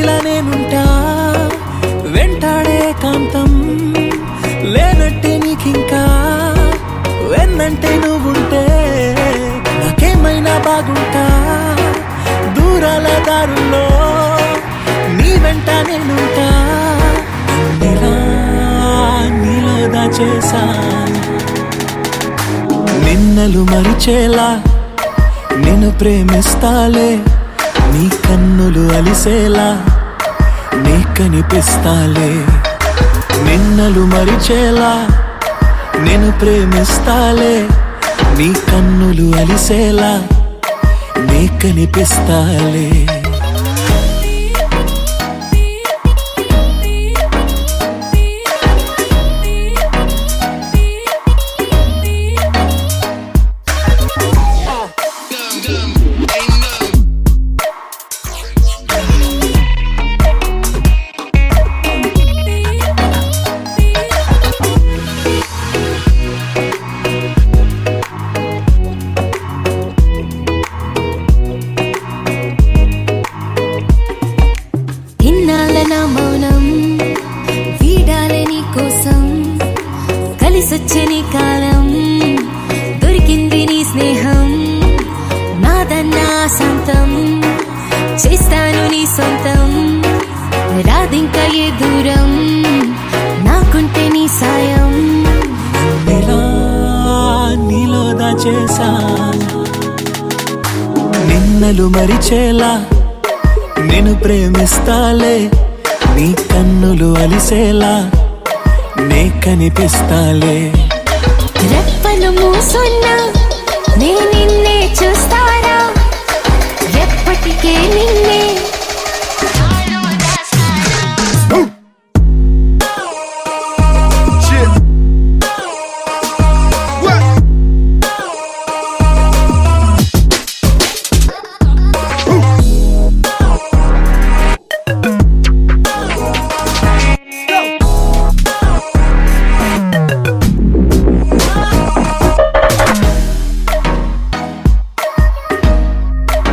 నీడలా నేనుంటా వెంటాడే కాంతం లేనట్టే నీకింకా వెన్నంటే నువ్వుంటే నాకేమైనా బాగుంటా దూరాల దారుల్లో నీ వెంట నేనుంటా నీలో దాచేసా నిన్నలు మరిచేలా నిన్ను ప్రేమిస్తాలే నీ కన్నులు అలిసేలా నీ కనిపిస్తాలే నిన్నలు మరిచేలా నిన్ను ప్రేమిస్తాలే నీ కన్నులు అలిసేలా నీ కనిపిస్తాలే కలిసొచ్చని కాలం దొరికింది నీ స్నేహం నాదన్నా సొంతం చేస్తాను నీ సొంతం రాదింకా ఏ దూరం నాకుంటే నీ సాయం నీలో దాచేసా నిన్నలు మరిచేలా నిన్ను ప్రేమిస్తాలే నీ కన్నులు అలిసేలా నే కనిపిస్తాలే రెప్పలు మూసున్నా నే నిన్నే చూస్తారా ఎప్పటికే నిన్ను